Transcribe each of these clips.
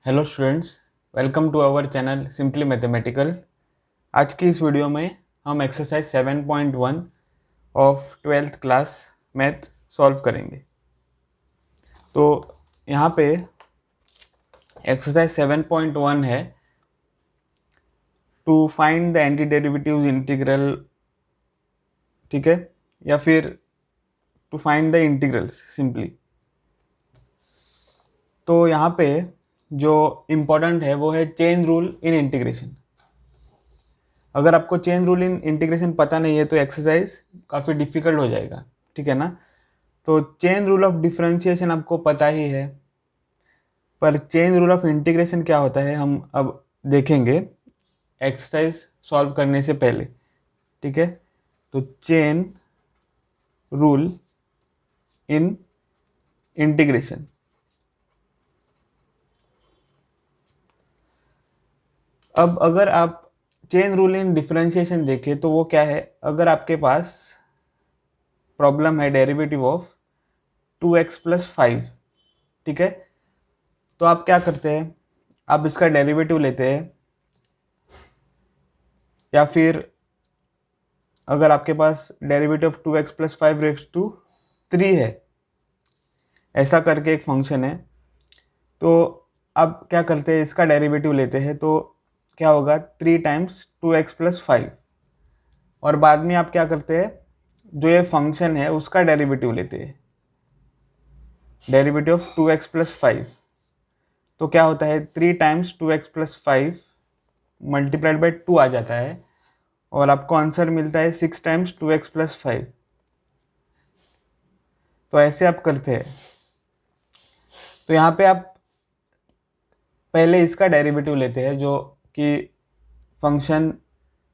Hello students, welcome to our channel simply mathematical. आज की इस वीडियो में हम exercise 7.1 of 12th class math solve करेंगे। तो यहाँ पे एक्सरसाइज 7.1 है to find the anti derivatives integral, ठीक है, या फिर to find the integrals simply. तो यहाँ पे जो इम्पोर्टेंट है वो है चेन रूल इन इंटीग्रेशन। अगर आपको चेन रूल इन इंटीग्रेशन पता नहीं है तो एक्सरसाइज काफ़ी डिफिकल्ट हो जाएगा, ठीक है ना। तो चेन रूल ऑफ डिफरेंशिएशन आपको पता ही है, पर चेन रूल ऑफ इंटीग्रेशन क्या होता है हम अब देखेंगे एक्सरसाइज सॉल्व करने से पहले, ठीक है। तो चेन रूल इन इंटीग्रेशन, अब अगर आप चेन रूल इन डिफरेंशिएशन देखें तो वो क्या है। अगर आपके पास प्रॉब्लम है डेरिवेटिव ऑफ 2x + 5, ठीक है, तो आप क्या करते हैं, आप इसका डेरिवेटिव लेते हैं, या फिर अगर आपके पास डेरिवेटिव ऑफ 2x + 5⁵3 है, ऐसा करके एक फंक्शन है, तो आप क्या करते हैं, इसका डेरिवेटिव लेते हैं, तो क्या होगा 3 टाइम्स 2x + 5, और बाद में आप क्या करते हैं, जो ये फंक्शन है उसका डेरिवेटिव लेते हैं, डेरिवेटिव ऑफ 2x + 5। तो क्या होता है 3 टाइम्स 2x + 5 मल्टीप्लाइड बाई 2 आ जाता है, और आपको आंसर मिलता है 6 टाइम्स 2x + 5। तो ऐसे आप करते हैं। तो यहाँ पे आप पहले इसका डेरिवेटिव लेते हैं, जो कि फंक्शन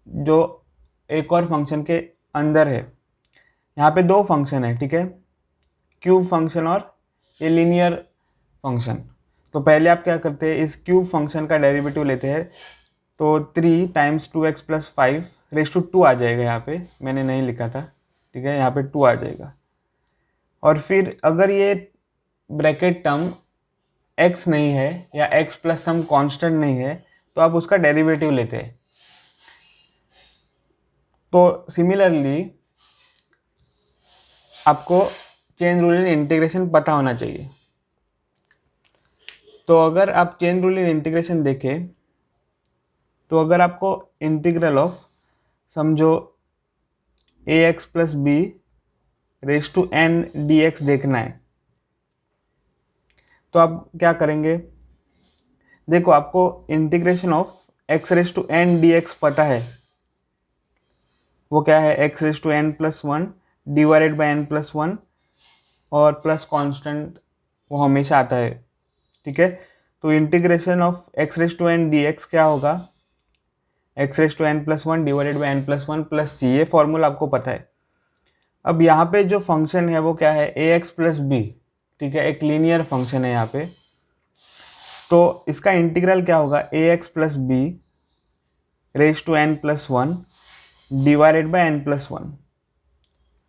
जो एक और फंक्शन के अंदर है। यहाँ पे दो फंक्शन है, ठीक है, क्यूब फंक्शन और ये लीनियर फंक्शन। तो पहले आप क्या करते हैं, इस क्यूब फंक्शन का डेरिवेटिव लेते हैं, तो 3 टाइम्स 2x + 5⁵2 आ जाएगा। यहाँ पे मैंने नहीं लिखा था, ठीक है, यहाँ पे 2 आ जाएगा। और फिर अगर ये ब्रैकेट टर्म x नहीं है या x + सम कांस्टेंट नहीं है, तो आप उसका डेरिवेटिव लेते हैं। तो सिमिलरली आपको चेन रूल इन इंटीग्रेशन पता होना चाहिए। तो अगर आप चेन रूल इन इंटीग्रेशन देखें, तो अगर आपको इंटीग्रल ऑफ समझो ax + b⁵n dx देखना है, तो आप क्या करेंगे, देखो आपको इंटीग्रेशन ऑफ x⁵n dx पता है, वो क्या है x⁵n + 1 डिवाइडेड बाई n + 1 और प्लस कांस्टेंट वो हमेशा आता है, ठीक है। तो इंटीग्रेशन ऑफ x⁵n dx क्या होगा, x⁵n + 1 divided by n + 1 + c, ये फॉर्मूला आपको पता है। अब यहाँ पे जो फंक्शन है वो क्या है ax + b, ठीक है, एक लीनियर फंक्शन है यहाँ पे। तो इसका इंटीग्रल क्या होगा ax + b⁵n + 1 divided by n + 1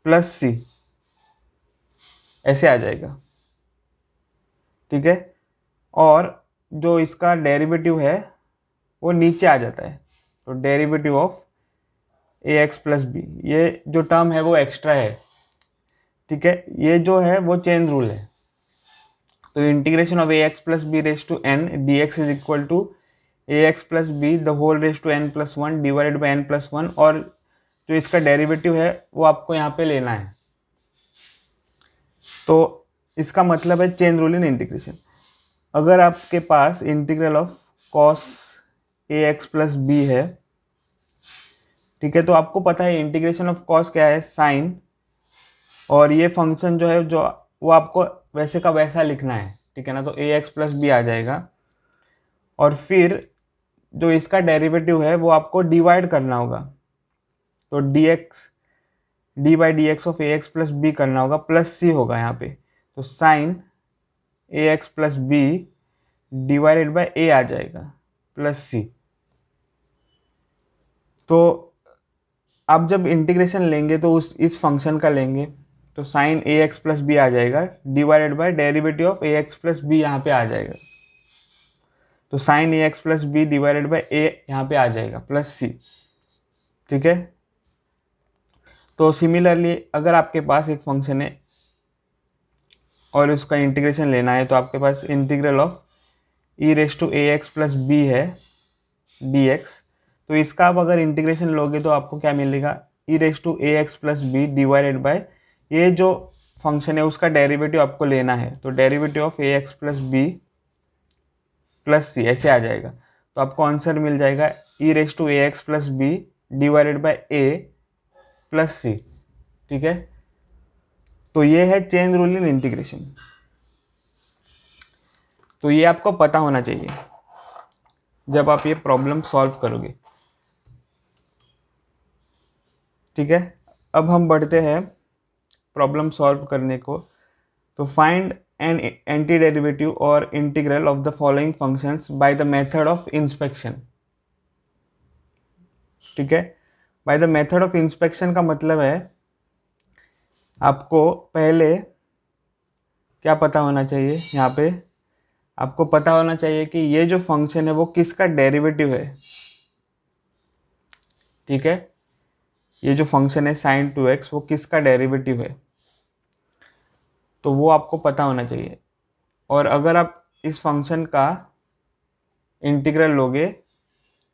+ c, ऐसे आ जाएगा, ठीक है। और जो इसका डेरिवेटिव है वो नीचे आ जाता है, तो डेरिवेटिव ऑफ ax + b, ये जो टर्म है वो एक्स्ट्रा है, ठीक है, ये जो है वो चेन रूल है। तो integration of ax + b⁵n dx is equal to ax + b⁵n + 1 divided by n + 1, और जो इसका डेरिवेटिव है वो आपको यहाँ पे लेना है। तो इसका मतलब है चेन रूल इन इंटीग्रेशन। अगर आपके पास integral of cos ax + b है, ठीक है, तो आपको पता है इंटीग्रेशन ऑफ cos क्या है, साइन, और ये फंक्शन जो है जो वो आपको वैसे का वैसा लिखना है, ठीक है ना। तो ax + b आ जाएगा, और फिर जो इसका डेरिवेटिव है वो आपको डिवाइड करना होगा, तो d/dx ऑफ ax + b करना होगा, प्लस c होगा यहाँ पे। तो sine ax + b divided by a आ जाएगा प्लस c। तो आप जब इंटीग्रेशन लेंगे तो इस फंक्शन का लेंगे, तो साइन ax + b आ जाएगा divided by derivative of ax + b यहाँ पे आ जाएगा। तो sine a x plus b divided by a यहाँ पे आ जाएगा प्लस सी। ठीक है, तो सिमिलरली अगर आपके पास एक फंक्शन है और उसका इंटीग्रेशन लेना है तो आपके पास integral of E raise to a x plus b है डी एक्स। तो इसका आप अगर इंटीग्रेशन लोगे तो आपको क्या मिलेगा, e raise to a x plus b divided by ये जो फंक्शन है उसका डेरिवेटिव आपको लेना है, तो derivative of A x plus b plus c ऐसे आ जाएगा। तो आपको आंसर मिल जाएगा e raise to a x plus b divided by a plus c. ठीक है, तो ये है चेन रूल इन इंटीग्रेशन। तो ये आपको पता होना चाहिए जब आप ये प्रॉब्लम सॉल्व करोगे। ठीक है, अब हम बढ़ते हैं प्रॉब्लम सॉल्व करने को। तो फाइंड एन एंटी डेरिवेटिव और integral of the following functions by the method of inspection. ठीक है, by the method of inspection का मतलब है आपको पहले क्या पता होना चाहिए, यहाँ पे आपको पता होना चाहिए कि ये जो फंक्शन है वो किसका डेरिवेटिव है। ठीक है, ये जो फंक्शन है साइन 2x वो किसका डेरिवेटिव है, तो वो आपको पता होना चाहिए। और अगर आप इस फंक्शन का इंटीग्रल लोगे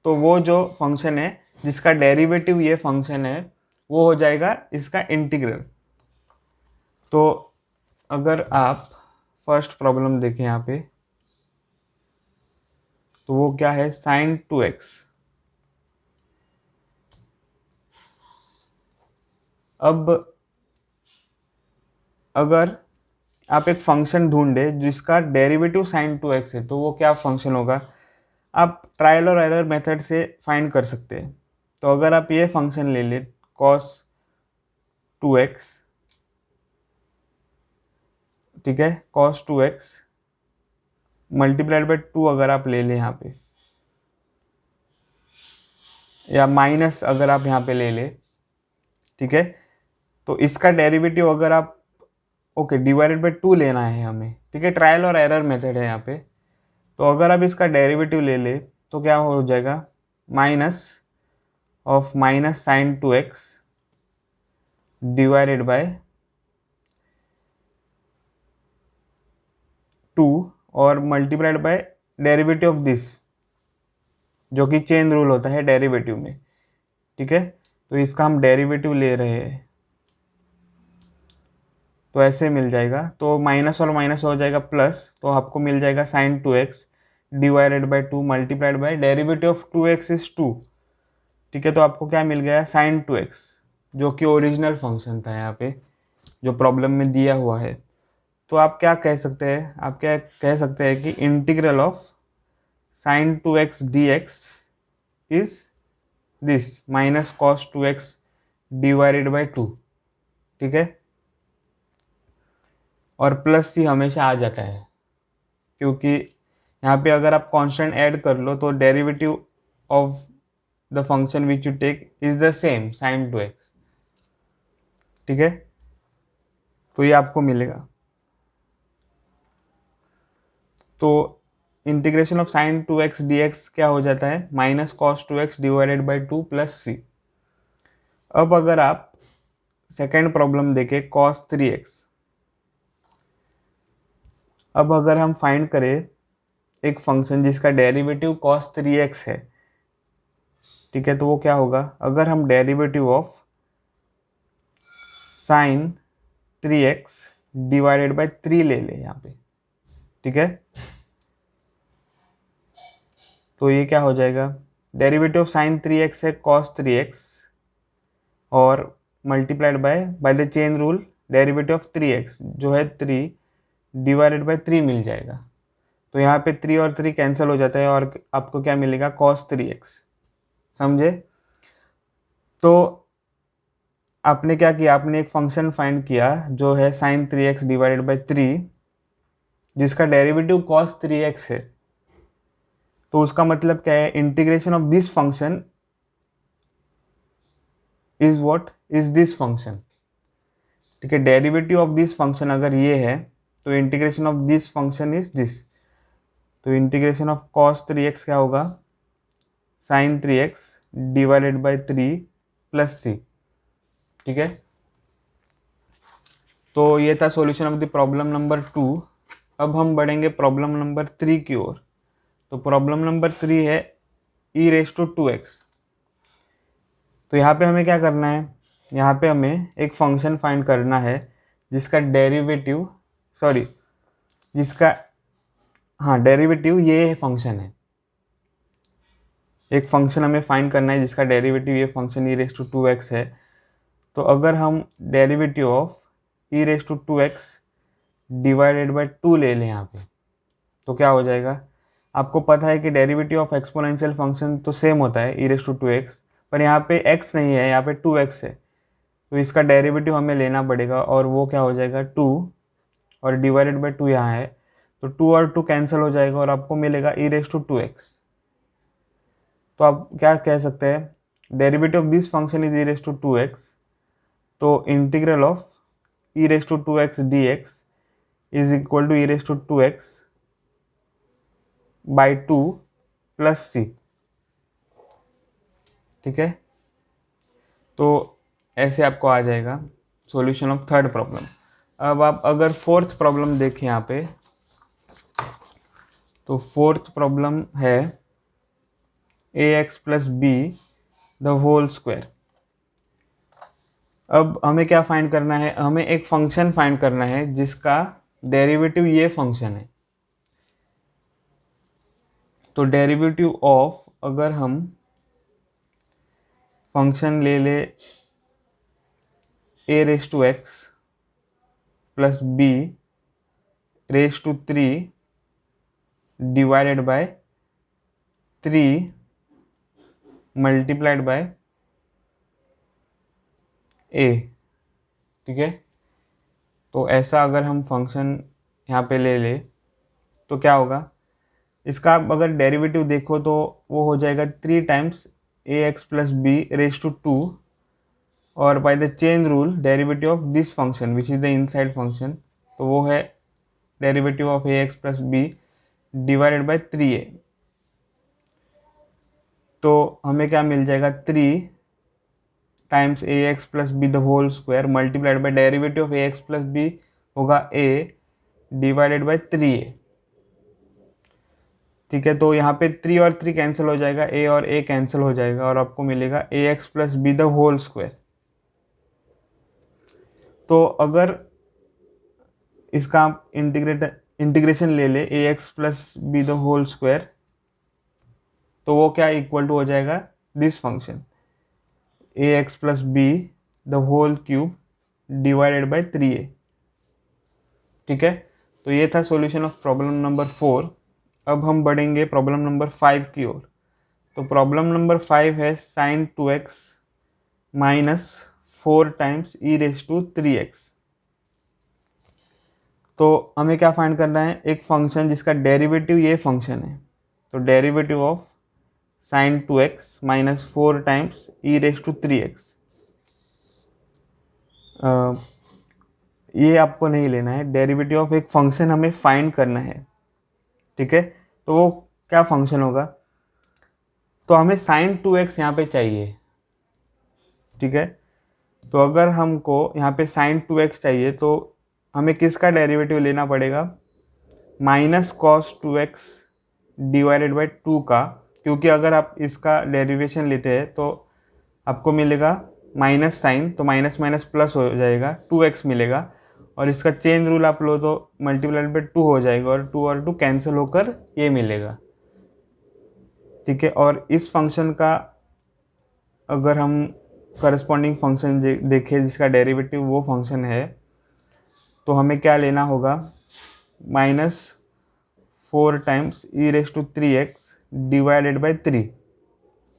तो वो जो फंक्शन है जिसका डेरिवेटिव ये फंक्शन है वो हो जाएगा इसका इंटीग्रल। तो अगर आप फर्स्ट प्रॉब्लम देखें यहाँ पे, तो वो क्या है, साइन 2x। अब अगर आप एक फंक्शन ढूंढे जिसका डेरिवेटिव साइन 2x है तो वो क्या फंक्शन होगा, आप ट्रायल और एरर मेथड से फाइंड कर सकते हैं। तो अगर आप ये फंक्शन ले ले cos 2x, ठीक है, cos 2x मल्टीप्लाइड बाई 2 अगर आप ले लें यहाँ पे, या माइनस अगर आप यहाँ पे ले ले, ठीक है, तो इसका डेरिवेटिव अगर आप ओके डिवाइडेड बाई 2 लेना है हमें। ठीक है, ट्रायल और एरर मेथड है यहाँ पे। तो अगर आप इसका डेरिवेटिव ले ले तो क्या हो जाएगा, minus of minus sine 2x divided by 2 और multiplied by derivative of this, जो कि चेन रूल होता है डेरिवेटिव में। ठीक है, तो इसका हम डेरिवेटिव ले रहे हैं तो ऐसे मिल जाएगा। तो माइनस और माइनस हो जाएगा प्लस, तो आपको मिल जाएगा sine 2x divided by 2 multiplied by derivative of 2x is 2। ठीक है, तो आपको क्या मिल गया, साइन 2x, जो कि ओरिजिनल फंक्शन था यहाँ पे जो प्रॉब्लम में दिया हुआ है। तो आप क्या कह सकते हैं, आप क्या कह सकते हैं कि integral of sine 2x dx is this minus cos 2x divided by 2। ठीक है, और प्लस सी हमेशा आ जाता है क्योंकि यहाँ पे अगर आप कांस्टेंट ऐड कर लो तो derivative of the function which you take is the same sine 2x। ठीक है, तो ये आपको मिलेगा। तो integration of sine 2x dx क्या हो जाता है, minus cos 2x divided by 2 plus c. अब अगर आप सेकेंड प्रॉब्लम देखें cos 3x, अब अगर हम फाइंड करें एक फंक्शन जिसका डेरिवेटिव cos 3x है, ठीक है, तो वो क्या होगा, अगर हम derivative of sine 3x divided by 3 ले लें यहाँ पे, ठीक है, तो ये क्या हो जाएगा, डेरिवेटिव ऑफ साइन 3x है cos 3x और multiplied bye the chain rule derivative of 3x जो है 3 डिवाइडेड बाय 3 मिल जाएगा। तो यहाँ पे 3 और 3 कैंसिल हो जाता है और आपको क्या मिलेगा, cos 3x। समझे? तो आपने क्या किया, आपने एक फंक्शन फाइंड किया जो है साइन 3x डिवाइडेड बाई 3 जिसका डेरिवेटिव cos 3x है। तो उसका मतलब क्या है, integration of this function is what, is this function. ठीक है, डेरिवेटिव ऑफ दिस फंक्शन अगर ये है तो integration of this function is this. तो इंटीग्रेशन ऑफ cos 3x क्या होगा, sin 3x divided by 3 plus c. ठीक है, तो ये था solution of the problem number 2। अब हम बढ़ेंगे प्रॉब्लम नंबर 3 की ओर। तो प्रॉब्लम नंबर 3 है e⁻²x। तो यहाँ पे हमें क्या करना है, यहाँ पे हमें एक फंक्शन फाइंड करना है जिसका डेरिवेटिव, सॉरी जिसका, हाँ डेरिवेटिव ये फंक्शन है। एक फंक्शन हमें फाइंड करना है जिसका डेरिवेटिव ये फंक्शन e⁻² है। तो अगर हम derivative of e⁻² divided by 2 ले लें यहाँ पे, तो क्या हो जाएगा। आपको पता है कि डेरिवेटिव ऑफ एक्सपोनेंशियल फंक्शन तो सेम होता है e⁻²x, पर यहाँ पे x नहीं है, यहाँ पे 2x है। तो इसका डेरिवेटिव हमें लेना पड़ेगा और वो क्या हो जाएगा 2, और डिवाइडेड बाई 2 यहाँ है, तो 2 और 2 कैंसिल हो जाएगा और आपको मिलेगा e⁻²x। तो आप क्या कह सकते हैं, derivative of this function is e⁻²x, तो integral of e⁻²x dx is equal to e⁻²x by 2 plus c. ठीक है, तो ऐसे आपको आ जाएगा सॉल्यूशन ऑफ थर्ड प्रॉब्लम। अब आप अगर फोर्थ प्रॉब्लम देखें यहाँ पे, तो फोर्थ प्रॉब्लम है ax plus B the whole square. अब हमें क्या फाइंड करना है, हमें एक फंक्शन फाइंड करना है जिसका डेरिवेटिव ये फंक्शन है। तो डेरिवेटिव ऑफ, अगर हम फंक्शन ले ले a⁻x plus b⁻³ divided by 3 multiplied by a। ठीक है, तो ऐसा अगर हम फंक्शन यहाँ पे ले ले तो क्या होगा, इसका आप अगर डेरिवेटिव देखो तो वो हो जाएगा 3 टाइम्स ax प्लस b⁻², और by the chain rule derivative of this function which is the inside function, तो वो है derivative of ax plus b divided by 3a। तो हमें क्या मिल जाएगा, 3 times ax plus B the whole square multiplied by derivative of ax plus B होगा a divided by 3a। ठीक है, तो यहाँ पे 3 और 3 कैंसिल हो जाएगा, a और a कैंसिल हो जाएगा और आपको मिलेगा ax plus B the whole square. तो अगर इसका आप इंटीग्रेशन ले ले ax plus B the whole square, तो वो क्या इक्वल टू हो जाएगा this function ax plus B the whole cube divided by 3a। ठीक है, तो ये था सॉल्यूशन ऑफ प्रॉब्लम नंबर 4। अब हम बढ़ेंगे प्रॉब्लम नंबर 5 की ओर। तो प्रॉब्लम नंबर 5 है sin 2x minus 4 times e⁻3x। तो हमें क्या फाइंड करना है, एक फंक्शन जिसका डेरिवेटिव ये फंक्शन है। तो derivative of sin 2x minus 4 times e⁻3x, ये आपको नहीं लेना है। डेरिवेटिव ऑफ एक फंक्शन हमें फाइंड करना है। ठीक है, तो वो क्या फंक्शन होगा, तो हमें sin 2x यहाँ पे चाहिए। ठीक है, तो अगर हमको यहाँ पे sin 2x चाहिए तो हमें किसका डेरिवेटिव लेना पड़ेगा, minus cos 2x divided by 2 का, क्योंकि अगर आप इसका डेरिवेशन लेते हैं तो आपको मिलेगा माइनस साइन, तो माइनस माइनस प्लस हो जाएगा, 2x मिलेगा, और इसका चेन रूल आप लो तो मल्टीप्लाइड बाई 2 हो जाएगा और 2 और 2 कैंसिल होकर ये मिलेगा। ठीक है, और इस फंक्शन का अगर हम करस्पॉन्डिंग फंक्शन देखें जिसका डेरिवेटिव वो फंक्शन है, तो हमें क्या लेना होगा, minus 4 times e⁻3x divided by 3।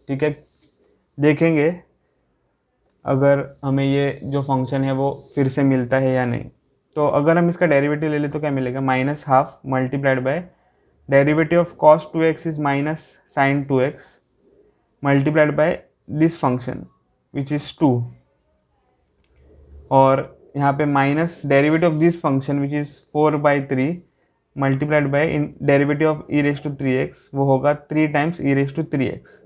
ठीक है, देखेंगे अगर हमें ये जो फंक्शन है वो फिर से मिलता है या नहीं। तो अगर हम इसका डेरिवेटिव ले लें तो क्या मिलेगा, minus half multiplied by derivative of cos 2x is minus sin 2x multiplied by this function which is 2, और यहाँ पे minus derivative of this function which is 4/3 multiplied by derivative of E raise to 3x, वो होगा 3 times E raise to 3x।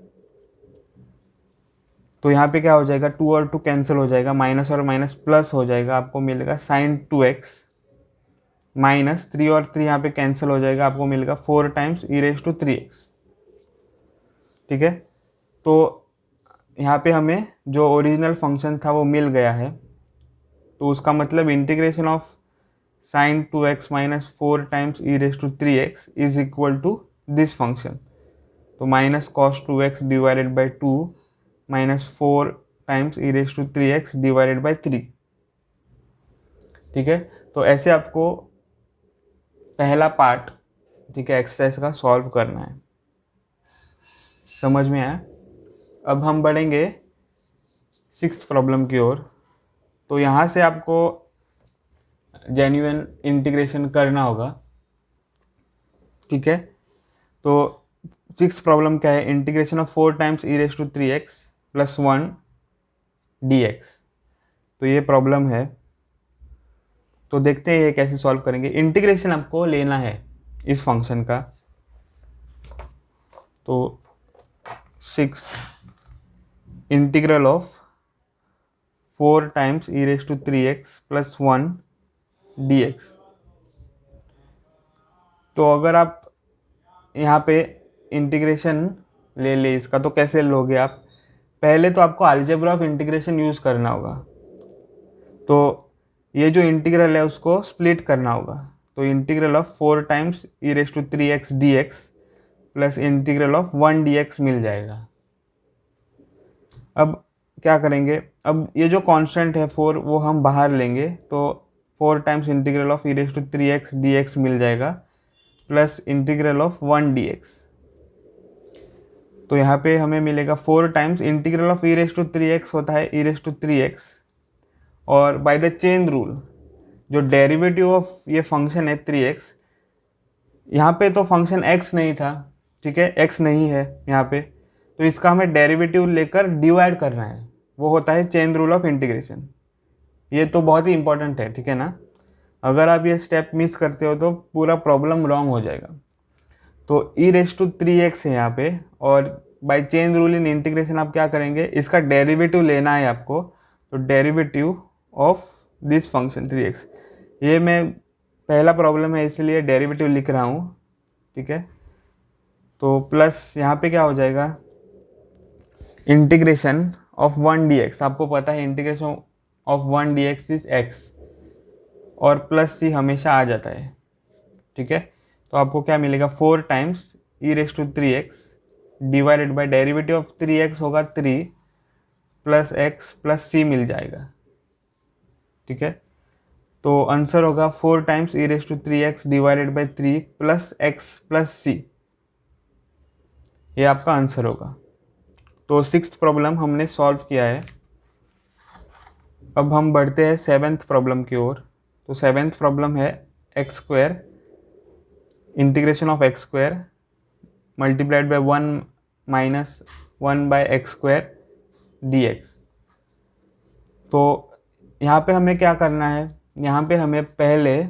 तो यहाँ पे क्या हो जाएगा, 2 और 2 कैंसिल हो जाएगा, माइनस और माइनस प्लस हो जाएगा, आपको मिलेगा साइन 2x माइनस 3 और 3 यहाँ पे कैंसिल हो जाएगा, आपको मिलेगा 4 times E raise to 3x। ठीक है, तो यहाँ पे हमें जो ओरिजिनल फंक्शन था वो मिल गया है। तो उसका मतलब integration of sine 2x minus 4 times E raise to 3x is equal to this function. तो minus cos 2x divided by 2 minus 4 times E raise to 3x divided by 3। ठीक है, तो ऐसे आपको पहला पार्ट, ठीक है, एक्सरसाइज का सॉल्व करना है। समझ में आया? अब हम बढ़ेंगे 6th प्रॉब्लम की ओर। तो यहाँ से आपको जेन्युइन इंटीग्रेशन करना होगा। ठीक है, तो 6th प्रॉब्लम क्या है, integration of 4 times E raise to 3x plus 1 dx। तो ये प्रॉब्लम है, तो देखते हैं ये कैसे सॉल्व करेंगे। इंटीग्रेशन आपको लेना है इस फंक्शन का। तो 6 integral of 4 times E raise to 3x plus 1 dx। तो अगर आप यहाँ पे इंटीग्रेशन ले इसका, तो कैसे लोगे आप? पहले तो आपको अलजेब्रा ऑफ इंटीग्रेशन यूज़ करना होगा। तो ये जो इंटीग्रल है उसको स्प्लिट करना होगा। तो integral of 4 times E raise to 3x dx plus integral of 1 dx मिल जाएगा। अब क्या करेंगे, अब ये जो कांस्टेंट है 4 वो हम बाहर लेंगे, तो 4 times integral of E raise to 3x dx मिल जाएगा प्लस इंटीग्रल ऑफ 1 dx। तो यहाँ पे हमें मिलेगा 4 times integral of E raise to 3x होता है ई रेस टू 3x, और बाय द चेन रूल जो डेरिवेटिव ऑफ ये फंक्शन है 3x, यहाँ पे तो फंक्शन x नहीं था, ठीक है, x नहीं है यहाँ पे, तो इसका हमें डेरिवेटिव लेकर डिवाइड करना है, वो होता है चेन रूल ऑफ इंटीग्रेशन। ये तो बहुत ही इंपॉर्टेंट है, ठीक है ना। अगर आप ये स्टेप मिस करते हो तो पूरा प्रॉब्लम रॉन्ग हो जाएगा। तो ई रेस टू 3x है यहाँ पे, और by chain rule in integration आप क्या करेंगे, इसका डेरिवेटिव लेना है आपको। तो derivative of this function 3x, ये मैं पहला प्रॉब्लम है इसलिए डेरिवेटिव लिख रहा हूँ। ठीक है, तो प्लस यहाँ पे क्या हो जाएगा, इंटीग्रेशन ऑफ 1 dx। आपको पता है integration of 1 dx is x, और प्लस सी हमेशा आ जाता है। ठीक है, तो आपको क्या मिलेगा, 4 times E raise to 3x divided by derivative of 3x होगा 3 प्लस x प्लस सी मिल जाएगा। ठीक है, तो आंसर होगा 4 times E raise to 3x divided by 3 plus x plus c, ये आपका आंसर होगा। तो 6th प्रॉब्लम हमने सॉल्व किया है। अब हम बढ़ते हैं 7th प्रॉब्लम की ओर। तो 7th प्रॉब्लम है X square, integration of x square multiplied by 1 minus 1 by X square dx। तो यहाँ पे हमें क्या करना है, यहाँ पे हमें पहले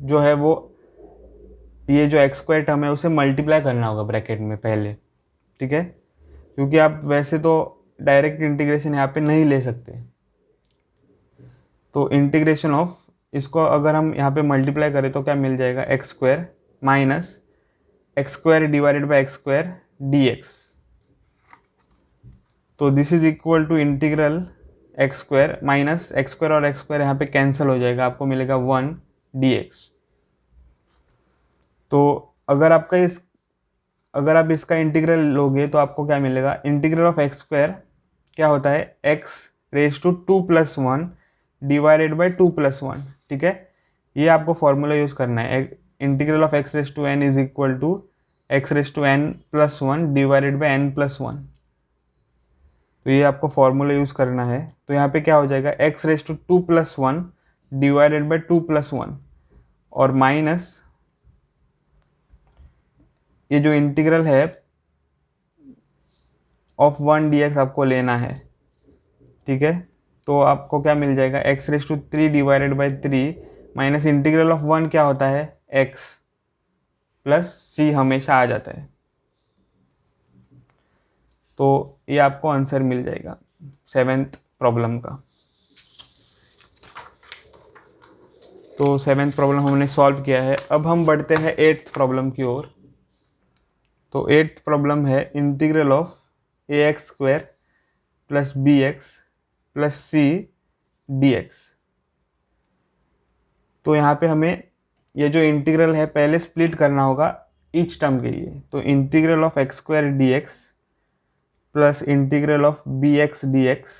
जो है वो ये जो एक्स स्क्वायर टर्म है उसे मल्टीप्लाई करना होगा ब्रैकेट में पहले। ठीक है, क्योंकि आप वैसे तो डायरेक्ट इंटीग्रेशन यहाँ पे नहीं ले सकते। तो इंटीग्रेशन ऑफ इसको अगर हम यहाँ पे मल्टीप्लाई करें तो क्या मिल जाएगा, x square minus X square divided by X square dx। तो this is equal to integral X square minus X square, और एक्स स्क्वायर यहाँ पे कैंसिल हो जाएगा, आपको मिलेगा 1 dx। तो अगर आप इसका इंटीग्रल लोगे तो आपको क्या मिलेगा, इंटीग्रल ऑफ एक्स स्क्वायर क्या होता है, X raise to 2 plus 1 divided by 2 plus 1। ठीक है, ये आपको फॉर्मूला यूज़ करना है, integral of X raise to N is equal to X raise to N plus 1 divided by N plus 1। तो ये आपको फॉर्मूला यूज़ करना है। तो यहाँ पे क्या हो जाएगा, X raise to 2 plus 1 divided by 2 plus 1, और माइनस ये जो इंटीग्रल है ऑफ 1 dx आपको लेना है। ठीक है, तो आपको क्या मिल जाएगा, X raise to 3 divided by 3 minus integral of 1 क्या होता है, x, प्लस सी हमेशा आ जाता है। तो ये आपको आंसर मिल जाएगा 7th प्रॉब्लम का। तो 7th प्रॉब्लम हमने सॉल्व किया है। अब हम बढ़ते हैं 8th प्रॉब्लम की ओर। तो 8th प्रॉब्लम है integral of A X square plus B X plus C D x. तो यहाँ पे हमें ये जो इंटीग्रल है पहले स्प्लिट करना होगा ईच टर्म के लिए। तो integral of x square D x plus integral of B X D x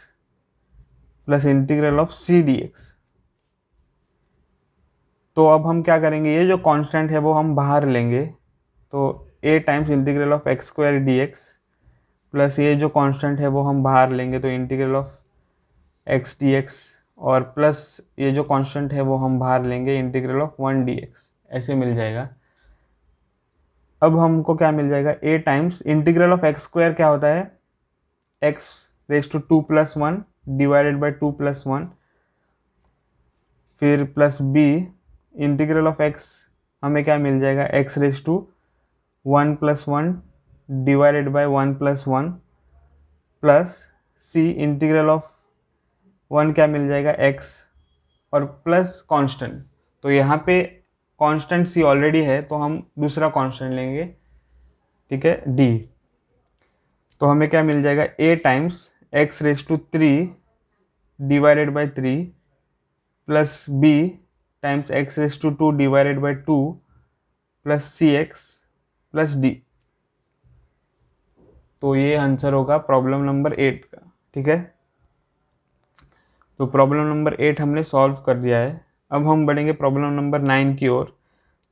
plus integral of C D x. तो अब हम क्या करेंगे, ये जो कांस्टेंट है वो हम बाहर लेंगे। तो a times integral of x square D x plus ये जो कांस्टेंट है वो हम बाहर लेंगे, तो integral of x D x, और प्लस ये जो कांस्टेंट है वो हम बाहर लेंगे, इंटीग्रल ऑफ 1 डी एक्स, ऐसे मिल जाएगा। अब हमको क्या मिल जाएगा, a times integral of x square क्या होता है, x raise to 2 + 1 divided by 2 + 1, फिर plus b integral of x हमें क्या मिल जाएगा, x raise to 1 + 1 divided by 1 + 1, plus c integral of 1 क्या मिल जाएगा, एक्स, और प्लस कांस्टेंट। तो यहाँ पे कांस्टेंट सी ऑलरेडी है तो हम दूसरा कांस्टेंट लेंगे, ठीक है, डी। तो हमें क्या मिल जाएगा, a times x raise to 3 divided by 3 plus b times x raise to 2 divided by 2 plus c x plus d. तो ये आंसर होगा प्रॉब्लम नंबर 8 का, ठीक है। तो प्रॉब्लम नंबर 8 हमने सॉल्व कर दिया है। अब हम बढ़ेंगे प्रॉब्लम नंबर 9 की ओर।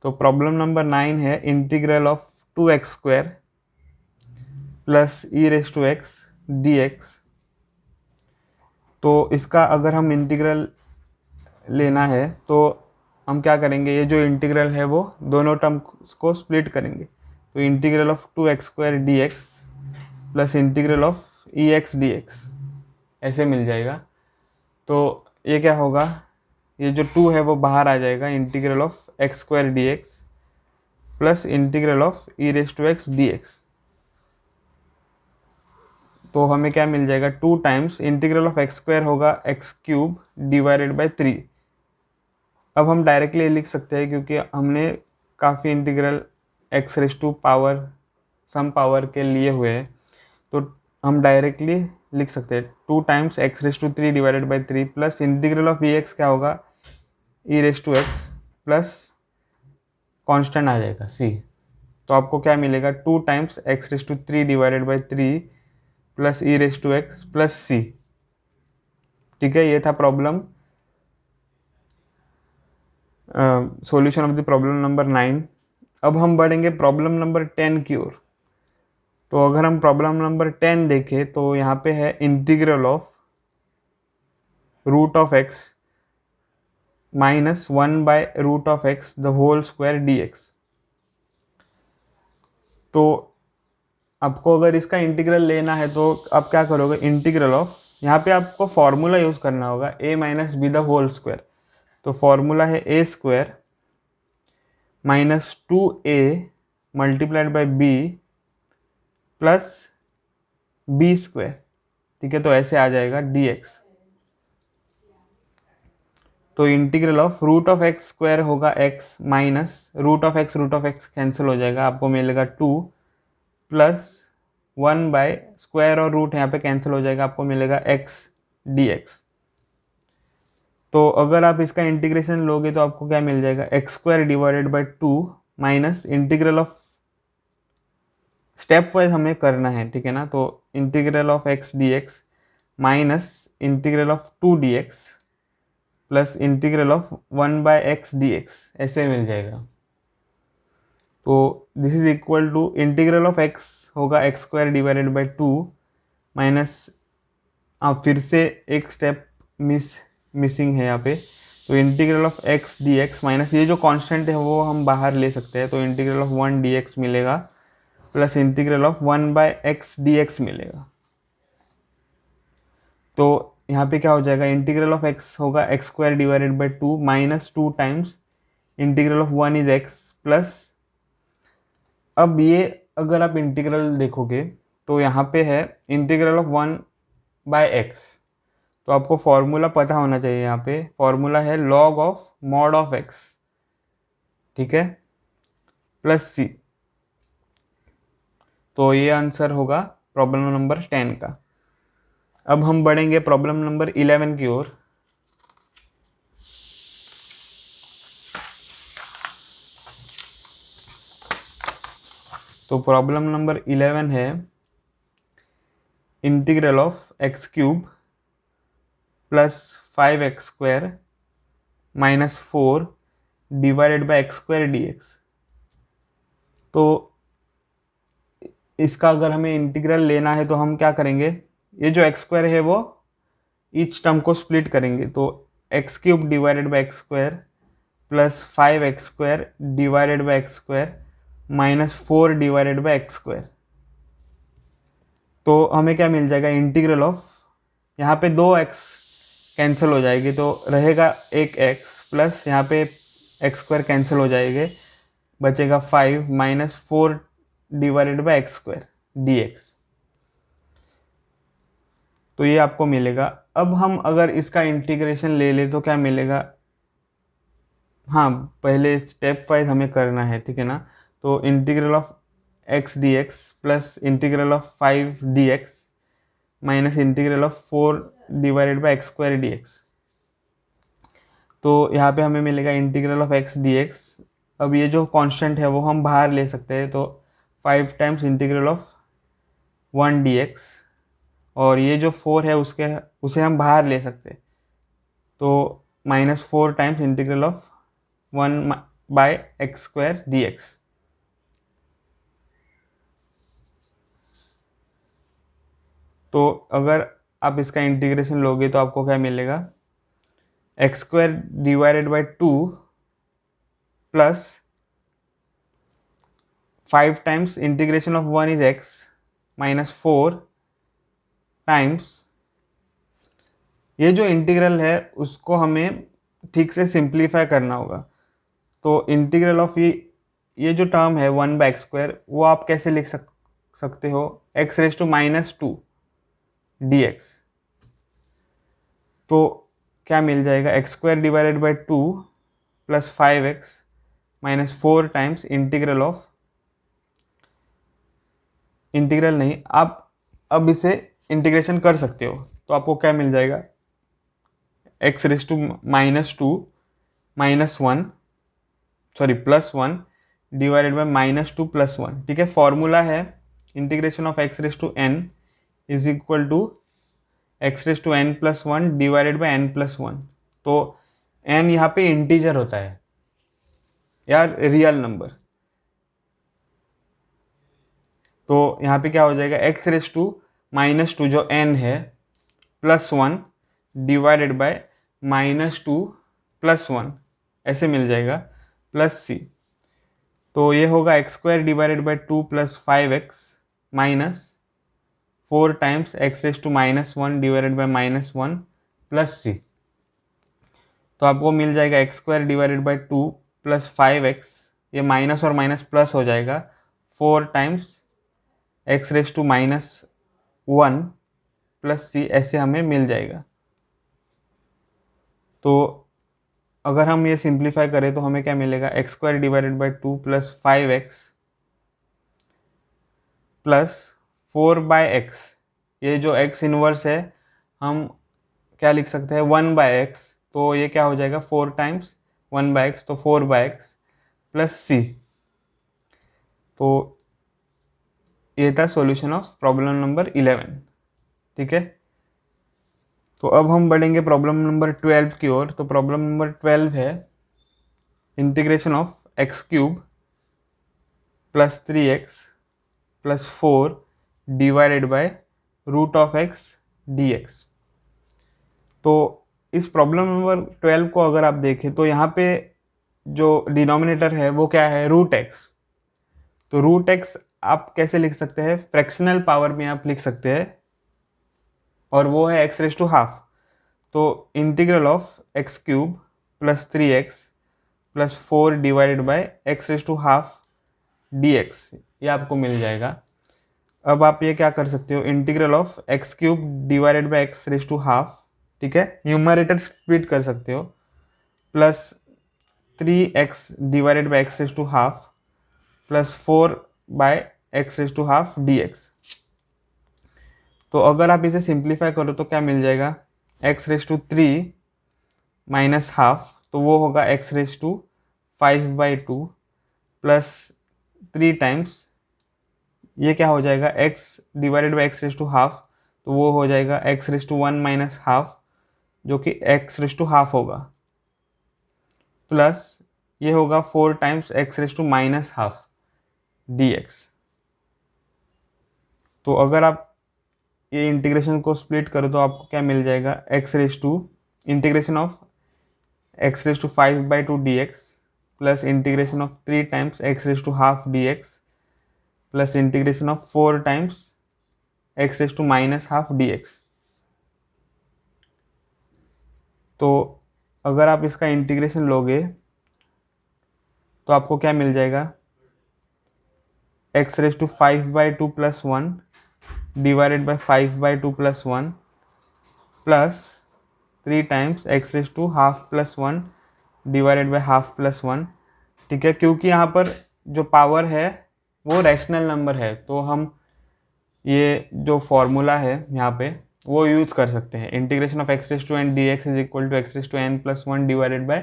तो प्रॉब्लम नंबर 9 है integral of 2x square plus E raise to X D x. तो इसका अगर हम इंटीग्रल लेना है तो हम क्या करेंगे, ये जो इंटीग्रल है वो दोनों टर्म को स्प्लिट करेंगे। तो integral of 2x square D x plus integral of e x D x, ऐसे मिल जाएगा। तो ये क्या होगा, ये जो 2 है वो बाहर आ जाएगा, integral of x square D x plus integral of E raise to X D x. तो हमें क्या मिल जाएगा, 2 times integral of x square होगा एक्स क्यूब डिवाइडेड बाई 3। अब हम डायरेक्टली लिख सकते हैं क्योंकि हमने काफ़ी integral X raise to power some power के लिए हुए हैं, तो हम डायरेक्टली लिख सकते हैं 2 times x raise to 3 divided by 3 plus integral of e x क्या होगा, e raise to x plus constant आ जाएगा सी। तो आपको क्या मिलेगा, 2 times x raise to 3 divided by 3 plus E raise to x plus c, ठीक है। ये था problem solution of the problem number 9। अब हम बढ़ेंगे प्रॉब्लम नंबर 10 की ओर। तो अगर हम प्रॉब्लम नंबर 10 देखें तो यहाँ पे है integral of root of X minus 1 by root of X the whole square D x. तो आपको अगर इसका इंटीग्रल लेना है तो आप क्या करोगे, इंटीग्रल ऑफ, यहाँ पे आपको फॉर्मूला यूज़ करना होगा a minus B the whole square. तो फॉर्मूला है a square minus 2a multiplied by b plus B square, ठीक है। तो ऐसे आ जाएगा dx। तो integral of root of x square होगा x minus root of X cancel हो जाएगा, आपको मिलेगा 2 प्लस 1 बाय स्क्वायर और रूट यहाँ पे कैंसिल हो जाएगा, आपको मिलेगा x dx। तो अगर आप इसका इंटीग्रेशन लोगे तो आपको क्या मिल जाएगा, x square divided by 2 minus integral of, step wise हमें करना है, ठीक है ना। तो integral of x D x minus integral of 2 d x plus integral of 1 by x D x, ऐसे मिल जाएगा। तो this is equal to integral of x होगा x square divided by 2 minus, आप फिर से एक स्टेप मिसिंग है यहाँ पे। तो integral of x D x minus ये जो कांस्टेंट है वो हम बाहर ले सकते हैं, तो इंटीग्रल ऑफ 1 डी एक्स मिलेगा plus integral of 1 by x D X मिलेगा। तो यहाँ पे क्या हो जाएगा, इंटीग्रल ऑफ एक्स होगा x square divided by 2 minus 2 times integral of 1 is X plus अब ये अगर आप इंटीग्रल देखोगे तो यहाँ पे है इंटीग्रल ऑफ 1/x, तो आपको फॉर्मूला पता होना चाहिए। यहाँ पे फॉर्मूला है log of mod of x, ठीक है, प्लस c। तो ये आंसर होगा प्रॉब्लम नंबर 10 का। अब हम बढ़ेंगे प्रॉब्लम नंबर 11 की ओर। तो प्रॉब्लम नंबर 11 है integral of X cube plus 5x² minus 4 divided by x² dx। तो इसका अगर हमें इंटीग्रल लेना है तो हम क्या करेंगे, ये जो x² है वो ईच टर्म को स्प्लिट करेंगे। तो x³ divided by x² plus 5x² divided by x² minus 4 divided by x²। तो हमें क्या मिल जाएगा, इंटीग्रल ऑफ, यहाँ पे 2x कैंसिल हो जाएगी तो रहेगा एक x प्लस यहाँ पे x² कैंसिल हो जाएंगे, बचेगा 5 minus 4 divided by x² dx। तो ये आपको मिलेगा। अब हम अगर इसका इंटीग्रेशन ले ले तो क्या मिलेगा, हाँ पहले स्टेप वाइज हमें करना है, ठीक है ना। तो integral of x dx plus integral of 5 dx minus integral of 4 divided by x² dx। तो यहाँ पे हमें मिलेगा इंटीग्रल ऑफ x dx। अब ये जो कांस्टेंट है वो हम बाहर ले सकते हैं, तो 5 टाइम्स इंटीग्रल ऑफ 1 dx, और ये जो 4 है उसे हम बाहर ले सकते हैं, तो minus 4 times integral of 1 by x² dx। तो अगर आप इसका इंटीग्रेशन लोगे तो आपको क्या मिलेगा, x² divided by 2 plus 5 times integration of 1 is x minus 4 times, ये जो इंटीग्रल है उसको हमें ठीक से सिंप्लीफाई करना होगा। तो इंटीग्रल ऑफ ये जो टर्म है 1/x² वो आप कैसे लिख सकते हो, x⁻⁻² dx। तो क्या मिल जाएगा, x² divided by 2 plus 5x minus 4 times integral of, integral नहीं, आप अब इसे इंटीग्रेशन कर सकते हो। तो आपको क्या मिल जाएगा, x⁻² minus 1 sorry plus 1 divided by -2 plus 1, ठीक है। फॉर्मूला है integration of x⁻n is equal to x⁻n plus 1 divided by n plus 1। तो n यहाँ पे इंटीजर होता है यार, रियल नंबर। तो यहाँ पे क्या हो जाएगा, x⁻² जो n है प्लस 1 डिवाइडेड बाय -2 प्लस 1 ऐसे मिल जाएगा प्लस c। तो ये होगा x² divided by 2 plus 5x minus 4 times x⁻1 divided by -1 plus c। तो आपको मिल जाएगा x² divided by 2 plus 5x, ये माइनस और माइनस प्लस हो जाएगा, 4 टाइम्स x⁻1 प्लस c ऐसे हमें मिल जाएगा। तो अगर हम ये सिंप्लीफाई करें तो हमें क्या मिलेगा, x² divided by 2 plus 5x plus 4/x, ये जो x इनवर्स है हम क्या लिख सकते हैं 1/x, तो ये क्या हो जाएगा 4 टाइम्स 1/x, तो 4/x प्लस c। तो ये था सॉल्यूशन ऑफ प्रॉब्लम नंबर 11, ठीक है। तो अब हम बढ़ेंगे प्रॉब्लम नंबर 12 की ओर। तो प्रॉब्लम नंबर 12 है integration of x³ plus 3x plus 4 divided by √x dx। तो इस प्रॉब्लम नंबर 12 को अगर आप देखें तो यहाँ पे जो डिनोमिनेटर है वो क्या है, √x। तो √x आप कैसे लिख सकते हैं, फ्रैक्शनल पावर में आप लिख सकते हैं, और वो है x⁻²। तो integral of x³ plus 3x plus 4 divided by x⁻², dx, ये आपको मिल जाएगा। अब आप ये क्या कर सकते हो, integral of X cube divided by X raise to half, ठीक है, न्यूमरेटर स्प्लिट कर सकते हो, plus 3x divided by X raise to half plus 4/x⁻² dx। तो अगर आप इसे सिंप्लीफाई करो तो क्या मिल जाएगा, x⁻³ माइनस हाफ, तो वो होगा x⁵ प्लस 3 टाइम्स, ये क्या हो जाएगा, x डिवाइडेड बाई x⁻², तो वो हो जाएगा x⁻1 माइनस हाफ, जो कि x⁻½ होगा, प्लस ये होगा 4 टाइम्स x⁻⁻½ dx। तो अगर आप ये इंटीग्रेशन को स्प्लिट करो तो आपको क्या मिल जाएगा, integration of x⁵² dx plus integration of 3 times x⁻½ dx plus integration of 4 times x⁻⁻½ dx। तो अगर आप इसका इंटीग्रेशन लोगे तो आपको क्या मिल जाएगा, x⁵² plus 1 divided by 5/2 plus 1 plus 3 times x⁻½ plus 1 divided by half plus 1, ठीक है, क्योंकि यहाँ पर जो पावर है वो रैशनल नंबर है, तो हम ये जो फॉर्मूला है यहाँ पे वो यूज़ कर सकते हैं, integration of x⁻n dx is equal to x⁻n plus 1 divided by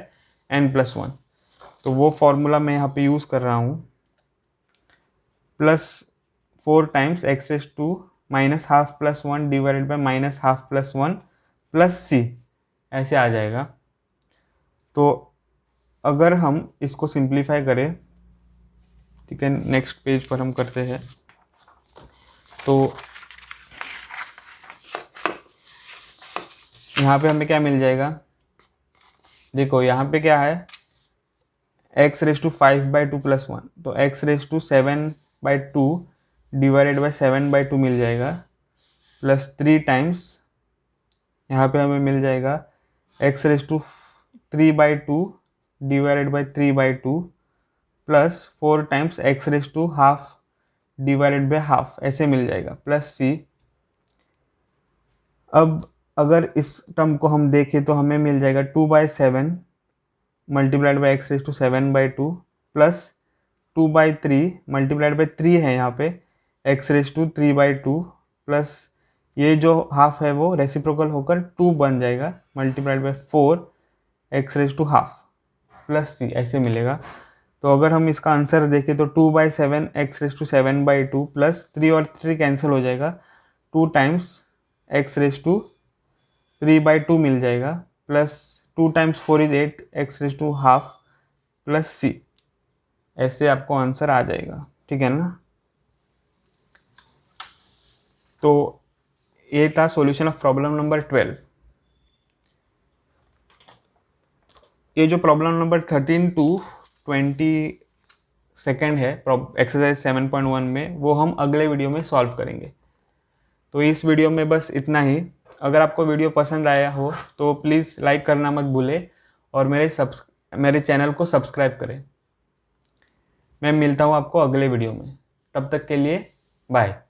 n plus 1। तो वो फॉर्मूला मैं यहाँ पे यूज़ कर रहा हूँ, plus 4 times x⁻² minus half plus 1 divided by minus half plus 1 plus c, ऐसे आ जाएगा। तो अगर हम इसको सिंप्लीफाई करें, ठीक है, नेक्स्ट पेज पर हम करते हैं, तो यहाँ पे हमें क्या मिल जाएगा, देखो यहाँ पे क्या है, x⁵5/2 प्लस 1, तो x⁻7/2 डिवाइडेड बाई 7/2 मिल जाएगा, प्लस 3 टाइम्स यहाँ पे हमें मिल जाएगा x⁻3/2 divided by 3/2 plus 4 times x⁻½ divided by half, ऐसे मिल जाएगा, प्लस c। अब अगर इस टर्म को हम देखें तो हमें मिल जाएगा 2/7 multiplied by x⁻7/2 plus 2/3 multiplied by 3 है यहाँ पे x⁻3/2 प्लस ये जो हाफ है वो रेसिप्रोकल होकर 2 बन जाएगा multiplied by 4 x⁻½ plus c, ऐसे मिलेगा। तो अगर हम इसका आंसर देखें तो 2/7 x⁻7/2 प्लस 3 और 3 कैंसिल हो जाएगा, 2 टाइम्स x⁻3/2 मिल जाएगा, plus 2 times 4 is 8 x⁻½ plus c, ऐसे आपको आंसर आ जाएगा, ठीक है ना। तो ये था सॉल्यूशन ऑफ प्रॉब्लम नंबर 12। ये जो प्रॉब्लम नंबर 13 टू 22 है एक्सरसाइज 7.1 में, वो हम अगले वीडियो में सॉल्व करेंगे। तो इस वीडियो में बस इतना ही। अगर आपको वीडियो पसंद आया हो तो प्लीज़ लाइक करना मत भूलें और मेरे चैनल को सब्सक्राइब करें। मैं मिलता हूँ आपको अगले वीडियो में, तब तक के लिए बाय।